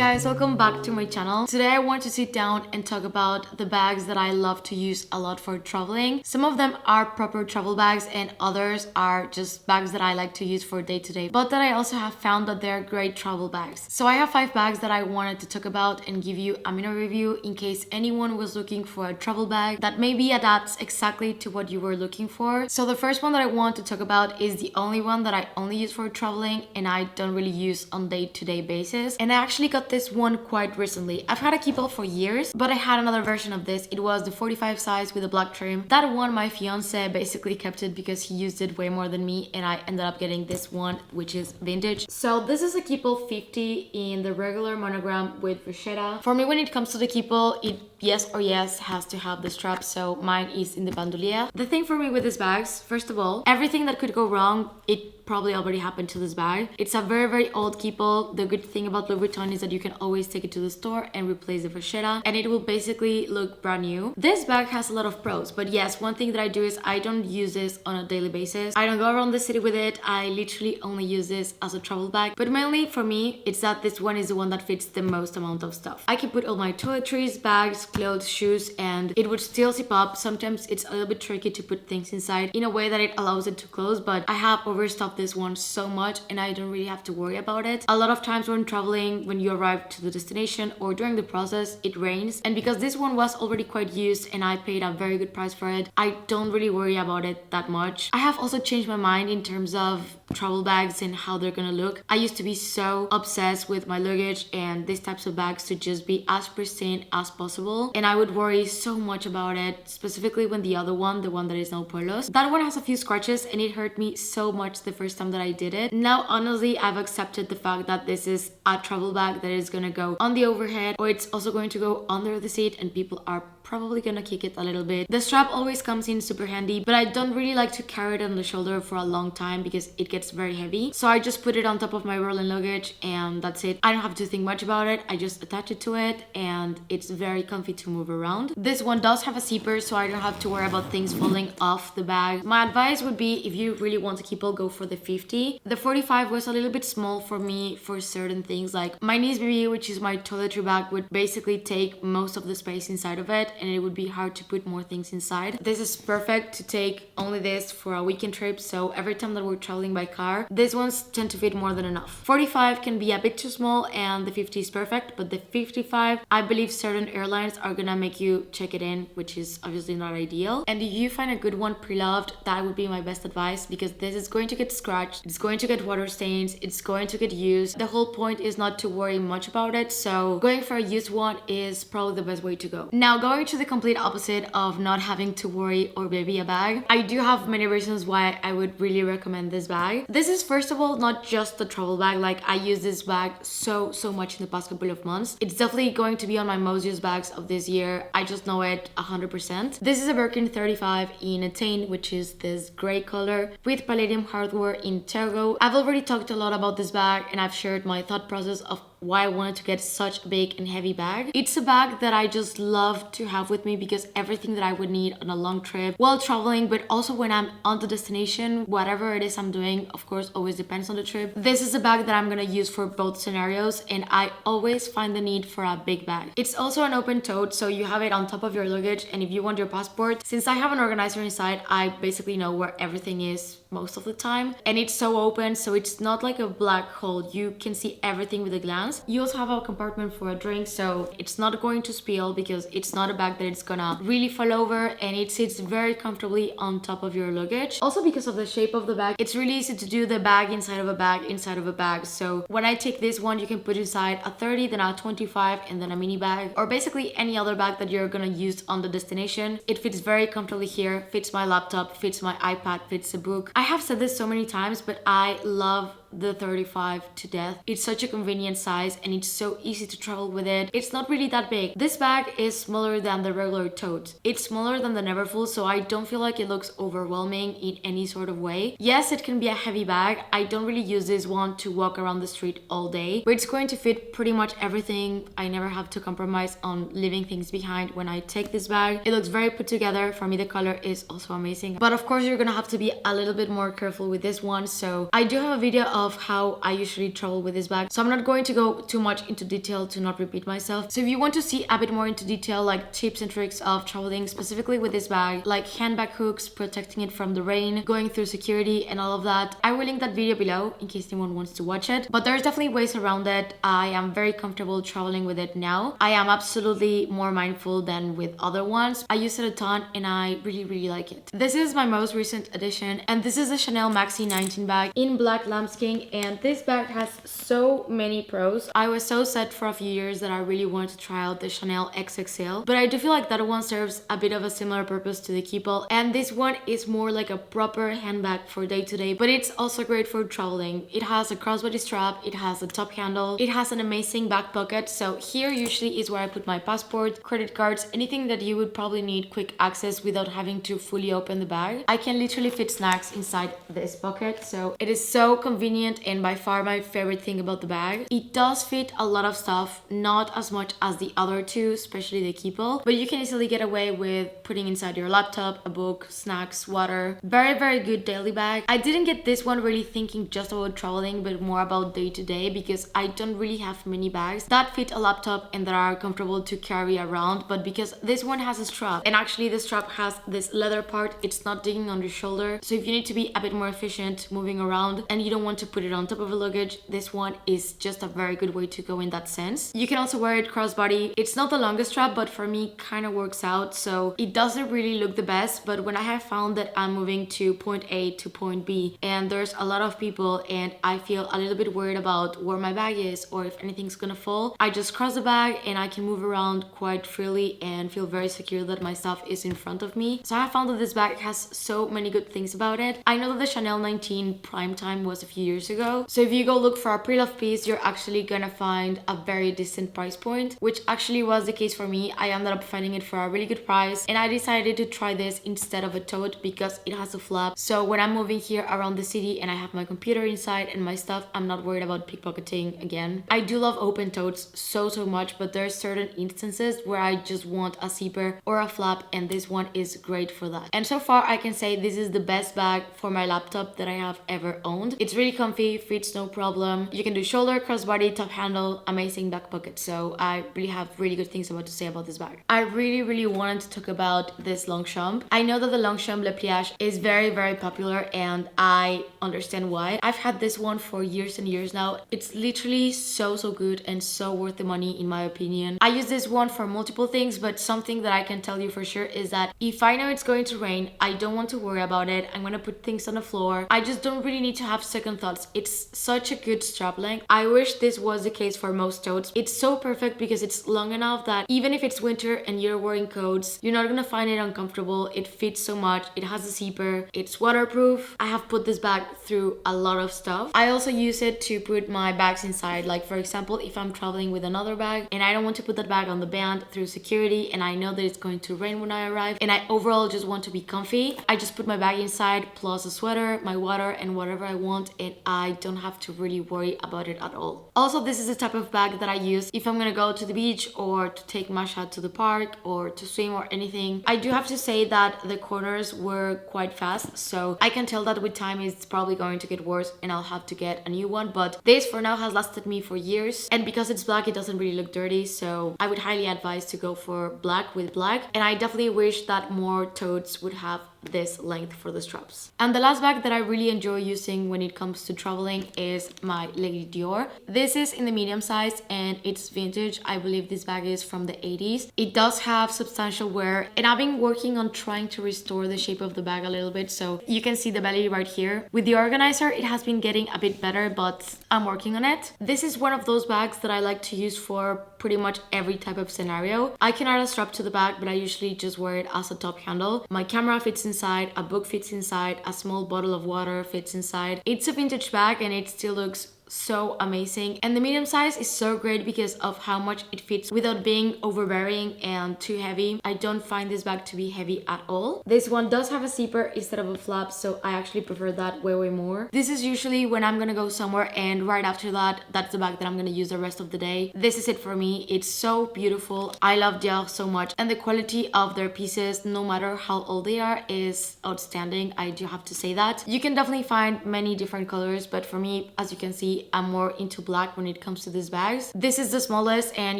guys, welcome back to my channel. Today I want to sit down and talk about the bags that I love to use a lot for traveling. Some of them are proper travel bags and others are just bags that I like to use for day to day, but that I also have found that they're great travel bags. So I have 5 bags that I wanted to talk about and give you a mini review in case anyone was looking for a travel bag that maybe adapts exactly to what you were looking for. So the first one that I want to talk about is the only one that I only use for traveling and I don't really use on day-to-day basis. And I actually got this one quite recently. I've had a Keepall for years, but I had another version of this. It was the 45 size with a black trim. That one, my fiance basically kept it because he used it way more than me, and I ended up getting this one, which is vintage. So this is a Keepall 50 in the regular monogram with vachetta. For me, when it comes to the Keepall, it yes has to have the strap, so mine is in the bandolier. The thing for me with these bags, first of all, everything that could go wrong, it probably already happened to this bag. It's a very old Keepall. The good thing about Louis Vuitton is that you can always take it to the store and replace the vachetta and it will basically look brand new. This bag has a lot of pros, but yes, one thing that I do is I don't use this on a daily basis. I don't go around the city with it. I literally only use this as a travel bag, but mainly for me, it's that this one is the one that fits the most amount of stuff. I can put all my toiletries, bags, clothes, shoes, and it would still zip up. Sometimes it's a little bit tricky to put things inside in a way that it allows it to close, but I have overstuffed this one so much and I don't really have to worry about it. A lot of times when traveling, when you arrive to the destination or during the process, it rains, and because this one was already quite used and I paid a very good price for it, I don't really worry about it that much. I have also changed my mind in terms of travel bags and how they're gonna look. I used to be so obsessed with my luggage and these types of bags to just be as pristine as possible, and I would worry so much about it, specifically when the other one, the one that is no polos, that one has a few scratches and it hurt me so much the first time that I did it. Now honestly, I've accepted the fact that this is a travel bag that is gonna go on the overhead, or it's also going to go under the seat, and people are probably gonna kick it a little bit. The strap always comes in super handy, but I don't really like to carry it on the shoulder for a long time because it gets very heavy. So I just put it on top of my rolling luggage and that's it. I don't have to think much about it. I just attach it to it and it's very comfy to move around. This one does have a zipper, so I don't have to worry about things falling off the bag. My advice would be, if you really want to Keepall, go for the 50. The 45 was a little bit small for me for certain things, like my niece baby, which is my toiletry bag, would basically take most of the space inside of it and it would be hard to put more things inside. This is perfect to take only this for a weekend trip, so every time that we're traveling by car, these ones tend to fit more than enough. 45 can be a bit too small and the 50 is perfect, but the 55, I believe certain airlines are gonna make you check it in, which is obviously not ideal. And if you find a good one pre-loved, that would be my best advice, because this is going to get scratched, it's going to get water stains, it's going to get used. The whole point is not to worry much about it, so going for a used one is probably the best way to go. Now, going to the complete opposite of not having to worry or baby a bag, I do have many reasons why I would really recommend this bag. This is first of all not just the travel bag. Like, I use this bag so much in the past couple of months. It's definitely going to be on my most used bags of this year. I just know it 100%. This is a Birkin 35 in Attain, which is this gray color with palladium hardware in Tergo. I've already talked a lot about this bag and I've shared my thought process of why I wanted to get such a big and heavy bag. It's a bag that I just love to have with me because everything that I would need on a long trip while traveling, but also when I'm on the destination, whatever it is I'm doing, of course, always depends on the trip. This is a bag that I'm gonna use for both scenarios, and I always find the need for a big bag. It's also an open tote, so you have it on top of your luggage, and if you want your passport, since I have an organizer inside, I basically know where everything is most of the time, and it's so open, so it's not like a black hole. You can see everything with a glance. You also have a compartment for a drink, so it's not going to spill because it's not a bag that it's gonna really fall over, and it sits very comfortably on top of your luggage. Also, because of the shape of the bag, it's really easy to do the bag inside of a bag inside of a bag. So when I take this one, you can put inside a 30, then a 25, and then a mini bag, or basically any other bag that you're gonna use on the destination. It fits very comfortably here, fits my laptop, fits my iPad, fits a book. I have said this so many times, but I love the 35 to death. It's such a convenient size and it's so easy to travel with it. It's not really that big. This bag is smaller than the regular tote. It's smaller than the Neverfull, so I don't feel like it looks overwhelming in any sort of way. Yes, it can be a heavy bag. I don't really use this one to walk around the street all day, but it's going to fit pretty much everything. I never have to compromise on leaving things behind when I take this bag. It looks very put together. For me, the color is also amazing, but of course you're gonna have to be a little bit more careful with this one. So I do have a video of of how I usually travel with this bag, so I'm not going to go too much into detail to not repeat myself. So if you want to see a bit more into detail, like tips and tricks of traveling specifically with this bag, like handbag hooks, protecting it from the rain, going through security and all of that, I will link that video below in case anyone wants to watch it. But there's definitely ways around it. I am very comfortable traveling with it now. I am absolutely more mindful than with other ones. I use it a ton and I really like it. This is my most recent addition, and this is a Chanel Maxi 19 bag in black lambskin, and this bag has so many pros. I was so set for a few years that I really wanted to try out the Chanel XXL, but I do feel like that one serves a bit of a similar purpose to the Keepall, and this one is more like a proper handbag for day to day, but it's also great for traveling. It has a crossbody strap, it has a top handle, it has an amazing back pocket. So here usually is where I put my passport, credit cards, anything that you would probably need quick access without having to fully open the bag. I can literally fit snacks inside this pocket, so it is so convenient and by far my favorite thing about the bag. It does fit a lot of stuff, not as much as the other two, especially the Keepall, but you can easily get away with putting inside your laptop, a book, snacks, water. Very good daily bag. I didn't get this one really thinking just about traveling, but more about day to day, because I don't really have many bags that fit a laptop and that are comfortable to carry around, but because this one has a strap, and actually the strap has this leather part, it's not digging on your shoulder, so if you need to be a bit more efficient moving around and you don't want to put it on top of a luggage, this one is just a very good way to go in that sense. You can also wear it crossbody. It's not the longest strap, but for me kind of works out, so it doesn't really look the best, but when I have found that I'm moving to point A to point B and there's a lot of people and I feel a little bit worried about where my bag is or if anything's gonna fall, I just cross the bag and I can move around quite freely and feel very secure that my stuff is in front of me. So I found that this bag has so many good things about it. I know that the Chanel 19 prime time was a few years ago, so if you go look for a pre-loved piece, you're actually gonna find a very decent price point, which actually was the case for me. I ended up finding it for a really good price, and I decided to try this instead of a tote because it has a flap, so when I'm moving here around the city and I have my computer inside and my stuff, I'm not worried about pickpocketing again. I do love open totes so much, but there's certain instances where I just want a zipper or a flap, and this one is great for that. And so far I can say this is the best bag for my laptop that I have ever owned. It's really comfy, fits no problem. You can do shoulder, crossbody, top handle, amazing back pocket, so I really have really good things about to say about this bag. I really wanted to talk about this Longchamp. I know that the Longchamp Le Pliage is very popular, and I understand why. I've had this one for years and years now. It's literally so good and so worth the money in my opinion. I use this one for multiple things, but something that I can tell you for sure is that if I know it's going to rain, I don't want to worry about it. I'm gonna put things on the floor. I just don't really need to have second thoughts. It's such a good strap length. I wish this was the case for most totes. It's so perfect because it's long enough that even if it's winter and you're wearing coats, you're not gonna find it uncomfortable. It fits so much. It has a zipper. It's waterproof. I have put this bag through a lot of stuff. I also use it to put my bags inside, like for example if I'm traveling with another bag and I don't want to put that bag on the band through security and I know that it's going to rain when I arrive and I overall just want to be comfy, I just put my bag inside plus a sweater, my water, and whatever I want, and I don't have to really worry about it at all. Also, this is the type of bag that I use if I'm gonna go to the beach or to take Masha to the park or to swim or anything. I do have to say that the corners were quite fast, so I can tell that with time it's probably going to get worse and I'll have to get a new one, but this for now has lasted me for years, and because it's black it doesn't really look dirty, so I would highly advise to go for black with black, and I definitely wish that more totes would have this length for the straps. And the last bag that I really enjoy using when it comes to traveling is my Lady Dior. This is in the medium size and it's vintage. I believe this bag is from the 80s. It does have substantial wear, and I've been working on trying to restore the shape of the bag a little bit, so you can see the belly right here. With the organizer it has been getting a bit better, but I'm working on it. This is one of those bags that I like to use for pretty much every type of scenario. I can add a strap to the bag, but I usually just wear it as a top handle. My camera fits inside, a book fits inside, a small bottle of water fits inside. It's a vintage bag and it still looks so amazing, and the medium size is so great because of how much it fits without being overbearing and too heavy. I don't find this bag to be heavy at all. This one does have a zipper instead of a flap, so I actually prefer that way more. This is usually when I'm gonna go somewhere, and right after that, that's the bag that I'm gonna use the rest of the day. This is it for me. It's so beautiful. I love Dior so much, and the quality of their pieces, no matter how old they are, is outstanding. I do have to say that. You can definitely find many different colors, but for me, as you can see, I'm more into black when it comes to these bags. This is the smallest, and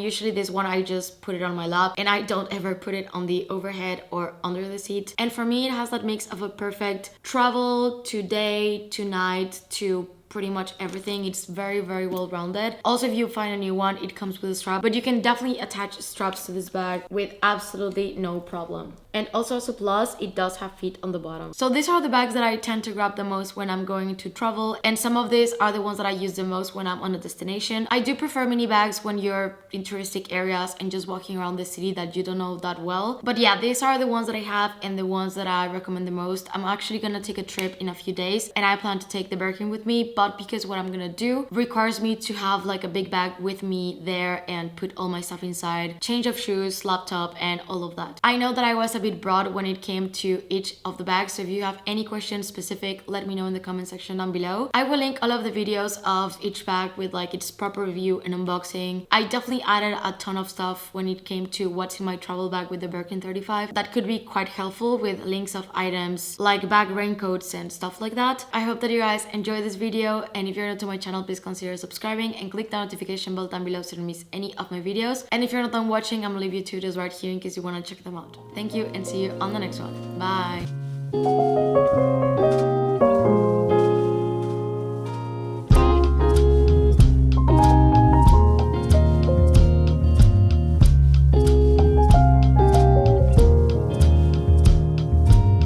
usually this one I just put it on my lap, and I don't ever put it on the overhead or under the seat. And for me, it has that mix of a perfect travel to day to night to pretty much everything. It's very well rounded. Also, if you find a new one, it comes with a strap, but you can definitely attach straps to this bag with absolutely no problem. And also as a plus, it does have feet on the bottom. So these are the bags that I tend to grab the most when I'm going to travel, and some of these are the ones that I use the most when I'm on a destination. I do prefer mini bags when you're in touristic areas and just walking around the city that you don't know that well. But yeah, these are the ones that I have and the ones that I recommend the most. I'm actually gonna take a trip in a few days, and I plan to take the Birkin with me, but because what I'm gonna do requires me to have like a big bag with me there and put all my stuff inside, change of shoes, laptop, and all of that. I know that I was a bit broad when it came to each of the bags, so if you have any questions specific, let me know in the comment section down below. I will link all of the videos of each bag with like its proper review and unboxing. I definitely added a ton of stuff when it came to what's in my travel bag with the Birkin 35. That could be quite helpful with links of items like bag raincoats and stuff like that. I hope that you guys enjoyed this video, and if you're new to my channel, please consider subscribing and click the notification bell down below so you don't miss any of my videos. And if you're not done watching, I'm gonna leave you two videos right here in case you want to check them out. Thank you, and see you on the next one. Bye.